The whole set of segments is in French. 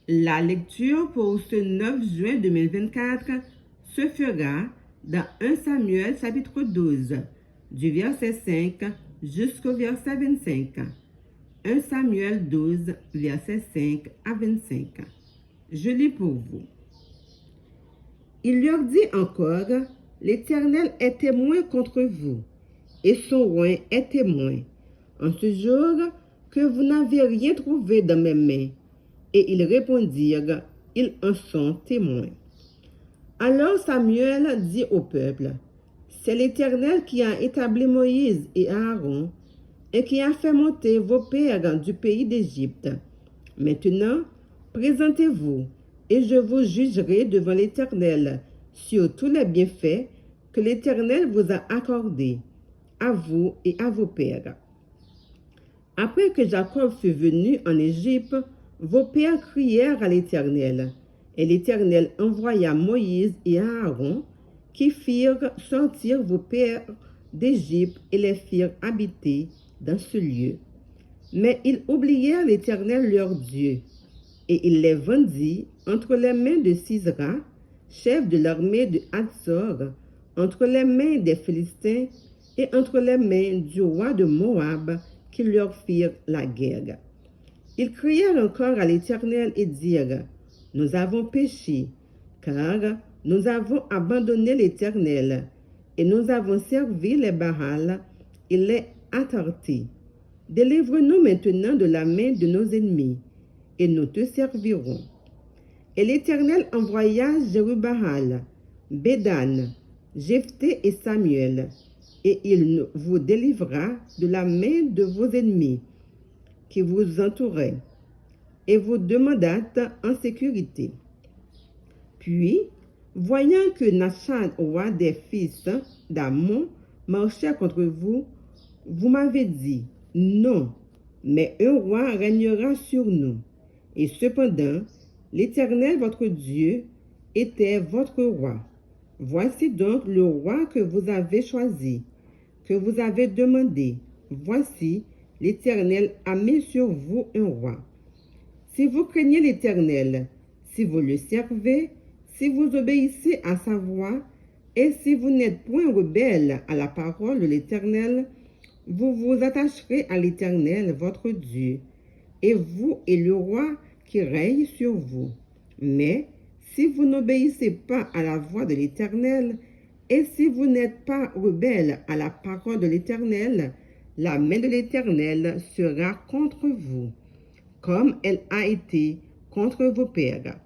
La lecture pour ce 9 juin 2024 se fera dans 1 Samuel chapitre 12, du verset 5 jusqu'au verset 25. 1 Samuel 12, verset 5 à 25. Je lis pour vous. Il leur dit encore, l'Éternel est témoin contre vous, et son roi est témoin, en ce jour que vous n'avez rien trouvé dans mes mains. Et ils répondirent, ils en sont témoins. Alors Samuel dit au peuple, c'est l'Éternel qui a établi Moïse et Aaron, et qui a fait monter vos pères du pays d'Égypte. Maintenant, présentez-vous, et je vous jugerai devant l'Éternel sur tous les bienfaits que l'Éternel vous a accordés, à vous et à vos pères. Après que Jacob fut venu en Égypte, vos pères crièrent à l'Éternel, et l'Éternel envoya Moïse et Aaron, qui firent sortir vos pères d'Égypte et les firent habiter dans ce lieu. Mais ils oublièrent l'Éternel leur Dieu, et il les vendit entre les mains de Sisera, chef de l'armée de Hatzor, entre les mains des Philistins et entre les mains du roi de Moab, qui leur firent la guerre. Ils crièrent encore à l'Éternel et dirent, nous avons péché, car nous avons abandonné l'Éternel, et nous avons servi les Baals et les Astartés. Délivre-nous maintenant de la main de nos ennemis, et nous te servirons. Et l'Éternel envoya Jérubaal, Bédan, Jephthé et Samuel, et il vous délivra de la main de vos ennemis qui vous entouraient, et vous demandâtes en sécurité. Puis, voyant que Nachan, roi des fils d'Ammon, marchait contre vous, vous m'avez dit, non, mais un roi régnera sur nous. Et cependant, l'Éternel votre Dieu était votre roi. Voici donc le roi que vous avez choisi, que vous avez demandé. Voici, l'Éternel a mis sur vous un roi. Si vous craignez l'Éternel, si vous le servez, si vous obéissez à sa voix, et si vous n'êtes point rebelle à la parole de l'Éternel, vous vous attacherez à l'Éternel, votre Dieu, et vous et le roi qui règne sur vous. Mais si vous n'obéissez pas à la voix de l'Éternel, et si vous n'êtes pas rebelle à la parole de l'Éternel, la main de l'Éternel sera contre vous, comme elle a été contre vos pères.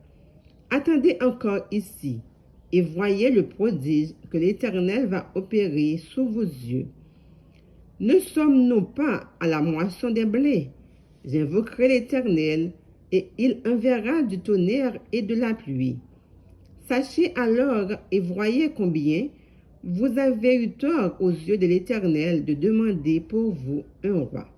Attendez encore ici, et voyez le prodige que l'Éternel va opérer sous vos yeux. Ne sommes-nous pas à la moisson des blés? J'invoquerai l'Éternel, et il enverra du tonnerre et de la pluie. Sachez alors et voyez combien vous avez eu tort aux yeux de l'Éternel de demander pour vous un roi.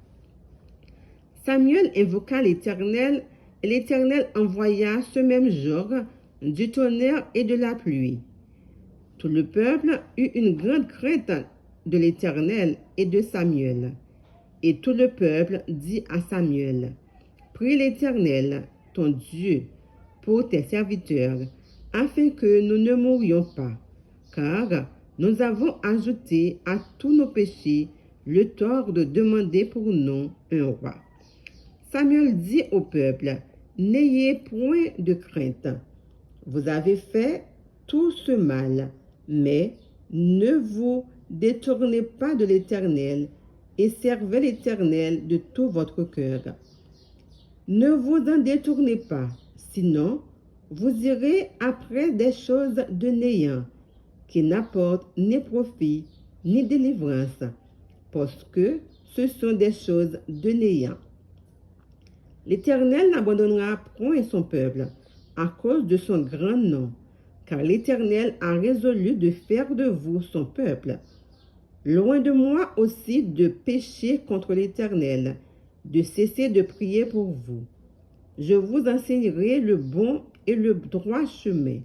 Samuel invoqua l'Éternel, et l'Éternel envoya ce même jour du tonnerre et de la pluie. Tout le peuple eut une grande crainte de l'Éternel et de Samuel. Et tout le peuple dit à Samuel, prie l'Éternel, ton Dieu, pour tes serviteurs, afin que nous ne mourions pas, car nous avons ajouté à tous nos péchés le tort de demander pour nous un roi. Samuel dit au peuple, n'ayez point de crainte. Vous avez fait tout ce mal, mais ne vous détournez pas de l'Éternel et servez l'Éternel de tout votre cœur. Ne vous en détournez pas, sinon vous irez après des choses de néant, qui n'apportent ni profit ni délivrance, parce que ce sont des choses de néant. L'Éternel n'abandonnera point son peuple à cause de son grand nom, car l'Éternel a résolu de faire de vous son peuple. Loin de moi aussi de pécher contre l'Éternel, de cesser de prier pour vous. Je vous enseignerai le bon et le droit chemin.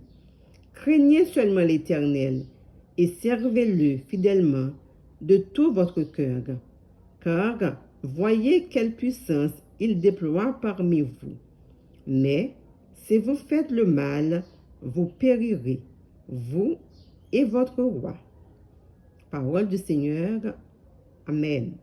Craignez seulement l'Éternel et servez-le fidèlement de tout votre cœur, car voyez quelle puissance il déploie parmi vous. Mais Si vous faites le mal, vous périrez, vous et votre roi. Parole du Seigneur. Amen.